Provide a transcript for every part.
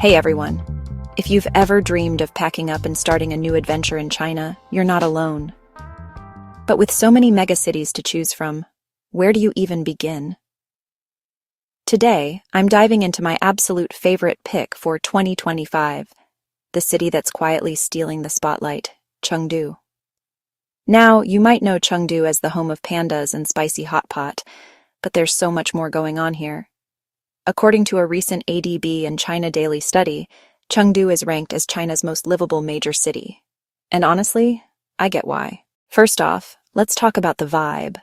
Hey everyone. If you've ever dreamed of packing up and starting a new adventure in China, you're not alone. But with so many megacities to choose from, where do you even begin? Today, I'm diving into my absolute favorite pick for 2025, the city that's quietly stealing the spotlight, Chengdu. Now, you might know Chengdu as the home of pandas and spicy hot pot, but there's so much more going on here. According to a recent ADB and China Daily study, Chengdu is ranked as China's most livable major city. And honestly, I get why. First off, let's talk about the vibe.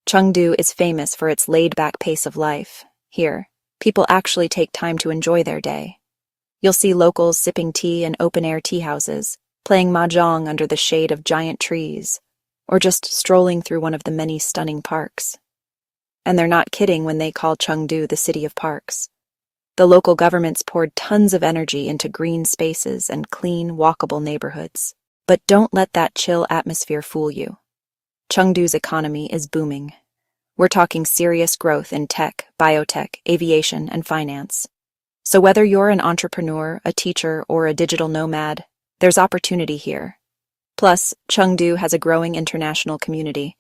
Chengdu is famous for its laid-back pace of life. Here, people actually take time to enjoy their day. You'll see locals sipping tea in open-air tea houses, playing mahjong under the shade of giant trees, or just strolling through one of the many stunning parks. And they're not kidding when they call Chengdu the city of parks. The local governments poured tons of energy into green spaces and clean, walkable neighborhoods. But don't let that chill atmosphere fool you. Chengdu's economy is booming. We're talking serious growth in tech, biotech, aviation, and finance. So whether you're an entrepreneur, a teacher, or a digital nomad, there's opportunity here. Plus, Chengdu has a growing international community.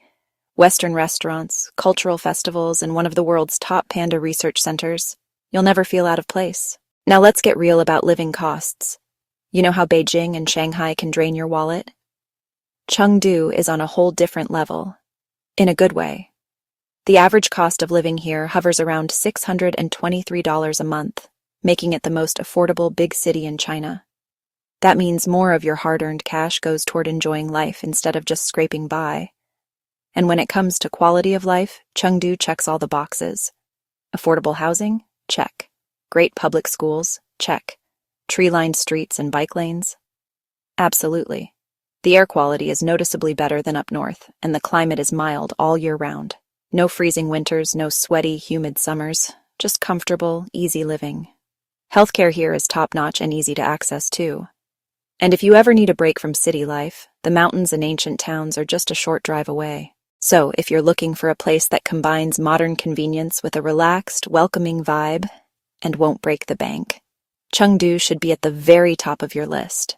Western restaurants, cultural festivals, and one of the world's top panda research centers. You'll never feel out of place. Now let's get real about living costs. You know how Beijing and Shanghai can drain your wallet? Chengdu is on a whole different level. In a good way. The average cost of living here hovers around $623 a month, making it the most affordable big city in China. That means more of your hard-earned cash goes toward enjoying life instead of just scraping by. And when it comes to quality of life, Chengdu checks all the boxes. Affordable housing? Check. Great public schools? Check. Tree-lined streets and bike lanes? Absolutely. The air quality is noticeably better than up north, and the climate is mild all year round. No freezing winters, no sweaty, humid summers, just comfortable, easy living. Healthcare here is top-notch and easy to access, too. And if you ever need a break from city life, the mountains and ancient towns are just a short drive away. So, if you're looking for a place that combines modern convenience with a relaxed, welcoming vibe and won't break the bank, Chengdu should be at the very top of your list.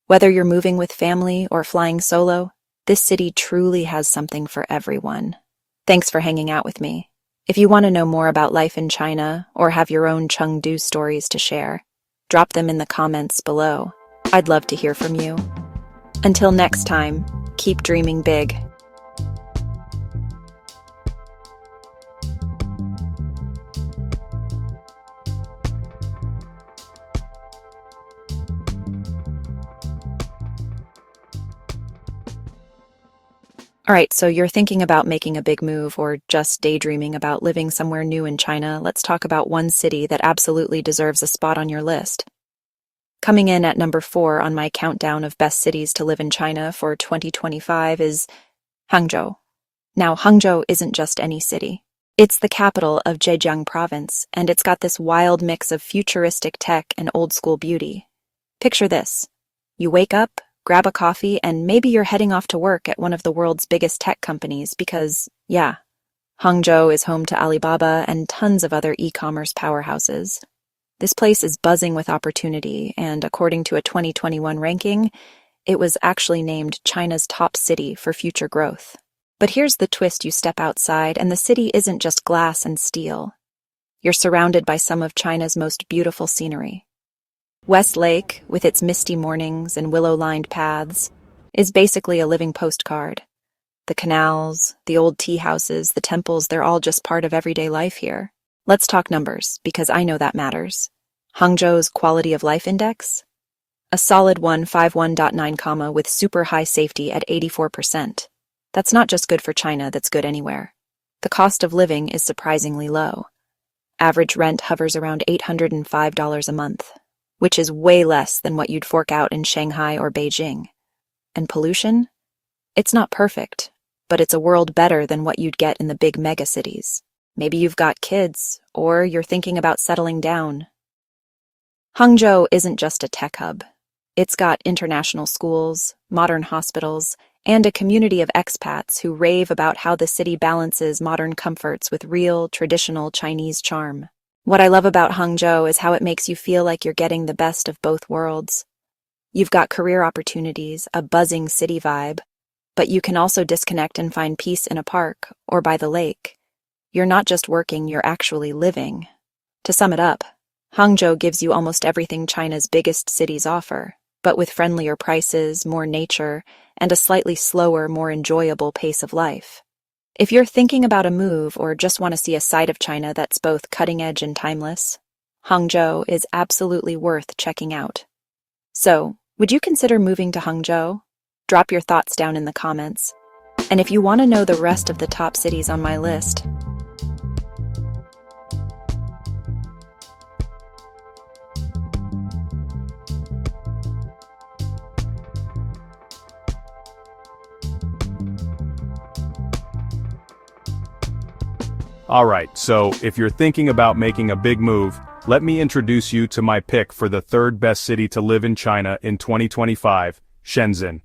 Whether you're moving with family or flying solo, this city truly has something for everyone. Thanks for hanging out with me. If you want to know more about life in China or have your own Chengdu stories to share, drop them in the comments below. I'd love to hear from you. Until next time, keep dreaming big. All right, so you're thinking about making a big move or just daydreaming about living somewhere new in China. Let's talk about one city that absolutely deserves a spot on your list. Coming in at number 4 on my countdown of best cities to live in China for 2025 is Hangzhou. Now, Hangzhou isn't just any city. It's the capital of Zhejiang province, and it's got this wild mix of futuristic tech and old-school beauty. Picture this. You wake up, grab a coffee, and maybe you're heading off to work at one of the world's biggest tech companies because, yeah, Hangzhou is home to Alibaba and tons of other e-commerce powerhouses. This place is buzzing with opportunity, and according to a 2021 ranking, it was actually named China's top city for future growth. But here's the twist: you step outside, and the city isn't just glass and steel. You're surrounded by some of China's most beautiful scenery. West Lake, with its misty mornings and willow-lined paths, is basically a living postcard. The canals, the old tea houses, the temples, they're all just part of everyday life here. Let's talk numbers, because I know that matters. Hangzhou's quality of life index? A solid 151.9, with super high safety at 84%. That's not just good for China, that's good anywhere. The cost of living is surprisingly low. Average rent hovers around $805 a month, which is way less than what you'd fork out in Shanghai or Beijing. And pollution? It's not perfect, but it's a world better than what you'd get in the big megacities. Maybe you've got kids, or you're thinking about settling down. Hangzhou isn't just a tech hub. It's got international schools, modern hospitals, and a community of expats who rave about how the city balances modern comforts with real, traditional Chinese charm. What I love about Hangzhou is how it makes you feel like you're getting the best of both worlds. You've got career opportunities, a buzzing city vibe, but you can also disconnect and find peace in a park or by the lake. You're not just working, you're actually living. To sum it up, Hangzhou gives you almost everything China's biggest cities offer, but with friendlier prices, more nature, and a slightly slower, more enjoyable pace of life. If you're thinking about a move or just want to see a side of China that's both cutting-edge and timeless, Hangzhou is absolutely worth checking out. So, would you consider moving to Hangzhou? Drop your thoughts down in the comments. And if you want to know the rest of the top cities on my list, Alright, so if you're thinking about making a big move, let me introduce you to my pick for the third best city to live in China in 2025, Shenzhen.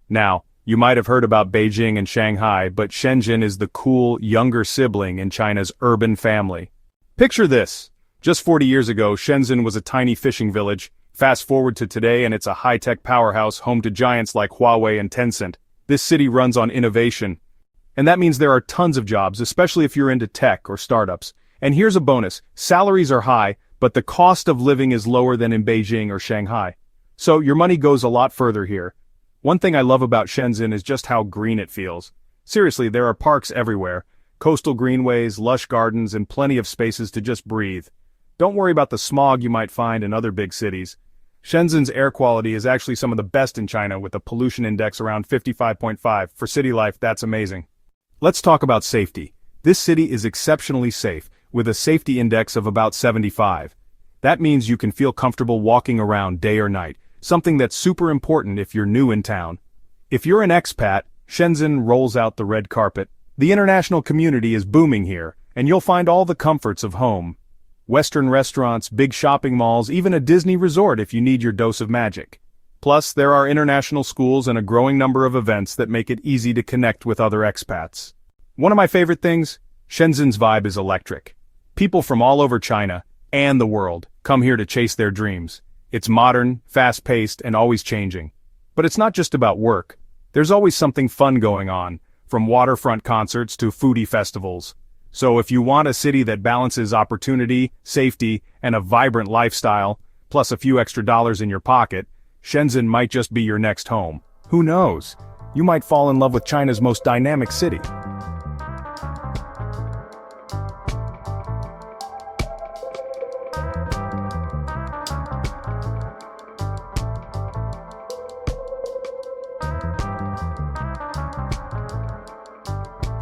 Now, you might have heard about Beijing and Shanghai, but Shenzhen is the cool, younger sibling in China's urban family. Picture this. Just 40 years ago, Shenzhen was a tiny fishing village. Fast forward to today and it's a high-tech powerhouse home to giants like Huawei and Tencent. This city runs on innovation. And that means there are tons of jobs, especially if you're into tech or startups. And here's a bonus. Salaries are high, but the cost of living is lower than in Beijing or Shanghai. So your money goes a lot further here. One thing I love about Shenzhen is just how green it feels. Seriously, there are parks everywhere. Coastal greenways, lush gardens, and plenty of spaces to just breathe. Don't worry about the smog you might find in other big cities. Shenzhen's air quality is actually some of the best in China with a pollution index around 55.5. For city life, that's amazing. Let's talk about safety. This city is exceptionally safe, with a safety index of about 75. That means you can feel comfortable walking around day or night, something that's super important if you're new in town. If you're an expat, Shenzhen rolls out the red carpet. The international community is booming here, and you'll find all the comforts of home. Western restaurants, big shopping malls, even a Disney resort if you need your dose of magic. Plus, there are international schools and a growing number of events that make it easy to connect with other expats. One of my favorite things? Shenzhen's vibe is electric. People from all over China, and the world, come here to chase their dreams. It's modern, fast-paced, and always changing. But it's not just about work. There's always something fun going on, from waterfront concerts to foodie festivals. So if you want a city that balances opportunity, safety, and a vibrant lifestyle, plus a few extra dollars in your pocket, Shenzhen might just be your next home. Who knows? You might fall in love with China's most dynamic city.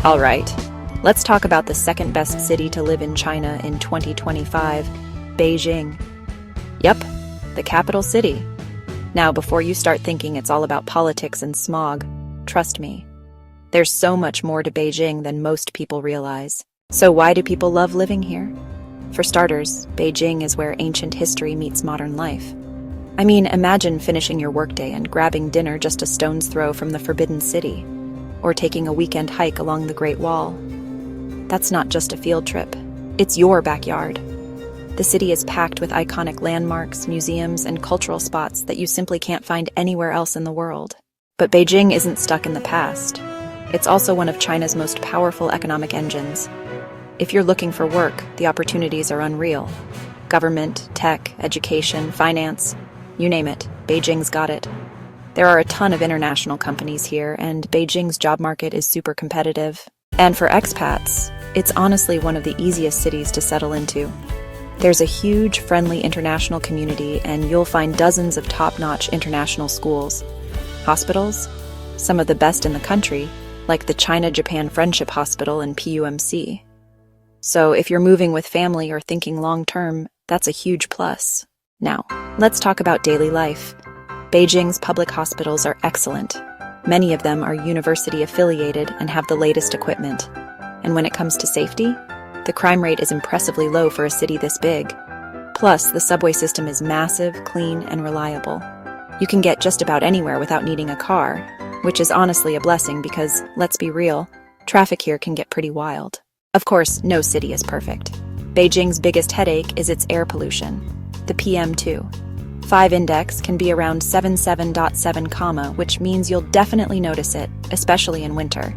all right, let's talk about the second best city to live in China in 2025, Beijing. Yep, the capital city. Now, before you start thinking it's all about politics and smog, trust me, there's so much more to Beijing than most people realize. So why do people love living here? For starters, Beijing is where ancient history meets modern life. I mean, imagine finishing your workday and grabbing dinner just a stone's throw from the Forbidden City, or taking a weekend hike along the Great Wall. That's not just a field trip, it's your backyard. The city is packed with iconic landmarks, museums, and cultural spots that you simply can't find anywhere else in the world. But Beijing isn't stuck in the past. It's also one of China's most powerful economic engines. If you're looking for work, the opportunities are unreal. Government, tech, education, finance, you name it, Beijing's got it. There are a ton of international companies here, and Beijing's job market is super competitive. And for expats, it's honestly one of the easiest cities to settle into. There's a huge, friendly international community, and you'll find dozens of top-notch international schools. Hospitals? Some of the best in the country, like the China-Japan Friendship Hospital and PUMC. So if you're moving with family or thinking long-term, that's a huge plus. Now, let's talk about daily life. Beijing's public hospitals are excellent. Many of them are university-affiliated and have the latest equipment. And when it comes to safety, the crime rate is impressively low for a city this big. Plus, the subway system is massive, clean, and reliable. You can get just about anywhere without needing a car, which is honestly a blessing because, let's be real, traffic here can get pretty wild. Of course, no city is perfect. Beijing's biggest headache is its air pollution, the PM2.5 index can be around 77.7, which means you'll definitely notice it, especially in winter.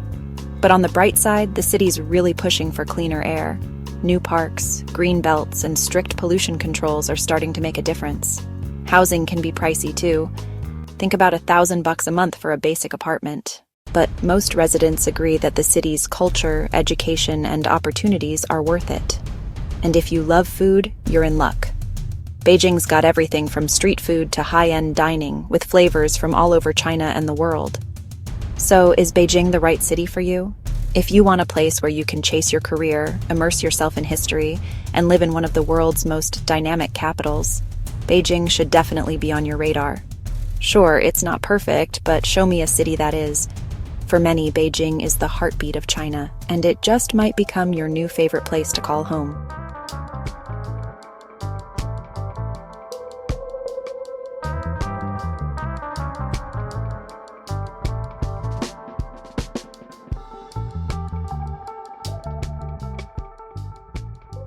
But on the bright side, the city's really pushing for cleaner air. New parks, green belts, and strict pollution controls are starting to make a difference. Housing can be pricey too. Think about $1,000 a month for a basic apartment. But most residents agree that the city's culture, education, and opportunities are worth it. And if you love food, you're in luck. Beijing's got everything from street food to high-end dining, with flavors from all over China and the world. So, is Beijing the right city for you? If you want a place where you can chase your career, immerse yourself in history, and live in one of the world's most dynamic capitals, Beijing should definitely be on your radar. Sure, it's not perfect, but show me a city that is. For many, Beijing is the heartbeat of China, and it just might become your new favorite place to call home.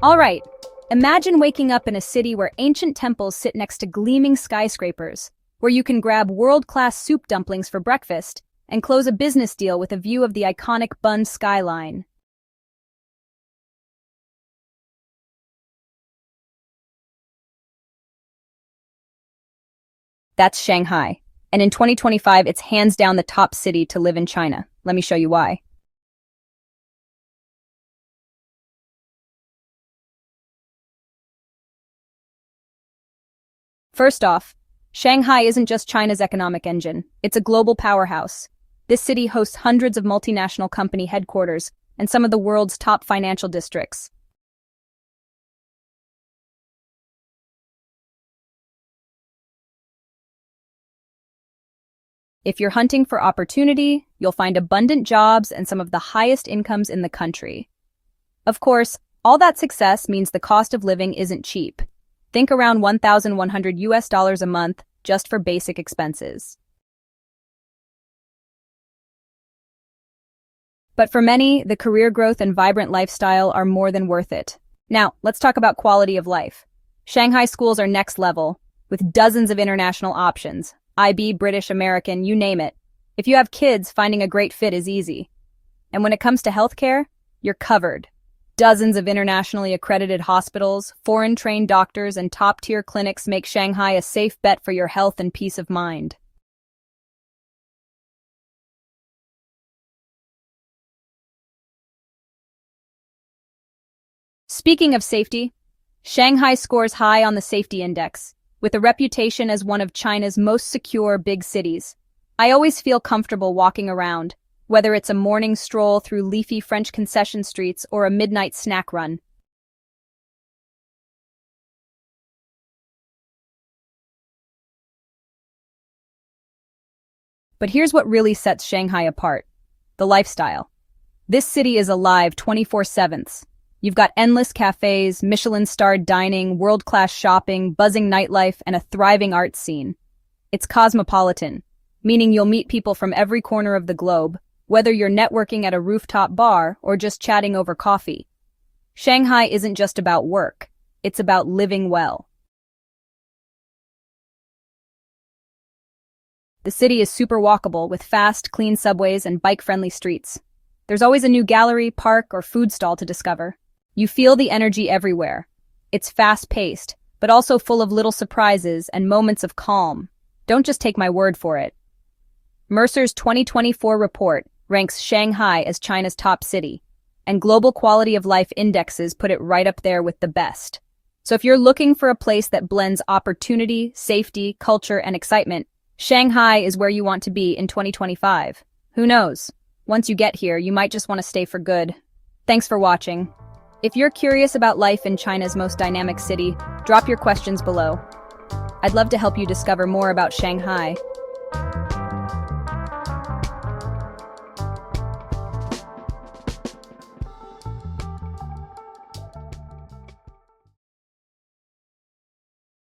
All right, imagine waking up in a city where ancient temples sit next to gleaming skyscrapers, where you can grab world-class soup dumplings for breakfast and close a business deal with a view of the iconic Bund skyline. That's Shanghai, and in 2025, it's hands down the top city to live in China. Let me show you why. First off, Shanghai isn't just China's economic engine, it's a global powerhouse. This city hosts hundreds of multinational company headquarters and some of the world's top financial districts. If you're hunting for opportunity, you'll find abundant jobs and some of the highest incomes in the country. Of course, all that success means the cost of living isn't cheap. Think around $1,100 a month just for basic expenses. But for many, the career growth and vibrant lifestyle are more than worth it. Now, let's talk about quality of life. Shanghai schools are next level, with dozens of international options. IB, British, American, you name it. If you have kids, finding a great fit is easy. And when it comes to healthcare, you're covered. Dozens of internationally accredited hospitals, foreign-trained doctors, and top-tier clinics make Shanghai a safe bet for your health and peace of mind. Speaking of safety, Shanghai scores high on the safety index, with a reputation as one of China's most secure big cities. I always feel comfortable walking around, whether it's a morning stroll through leafy French concession streets or a midnight snack run. But here's what really sets Shanghai apart: the lifestyle. This city is alive 24/7. You've got endless cafes, Michelin-starred dining, world-class shopping, buzzing nightlife, and a thriving arts scene. It's cosmopolitan, meaning you'll meet people from every corner of the globe, whether you're networking at a rooftop bar or just chatting over coffee. Shanghai isn't just about work, it's about living well. The city is super walkable with fast, clean subways and bike-friendly streets. There's always a new gallery, park, or food stall to discover. You feel the energy everywhere. It's fast-paced, but also full of little surprises and moments of calm. Don't just take my word for it. Mercer's 2024 report ranks Shanghai as China's top city, and global quality of life indexes put it right up there with the best. So if you're looking for a place that blends opportunity, safety, culture, and excitement, Shanghai is where you want to be in 2025. Who knows? Once you get here, you might just want to stay for good. Thanks for watching. If you're curious about life in China's most dynamic city, drop your questions below. I'd love to help you discover more about Shanghai.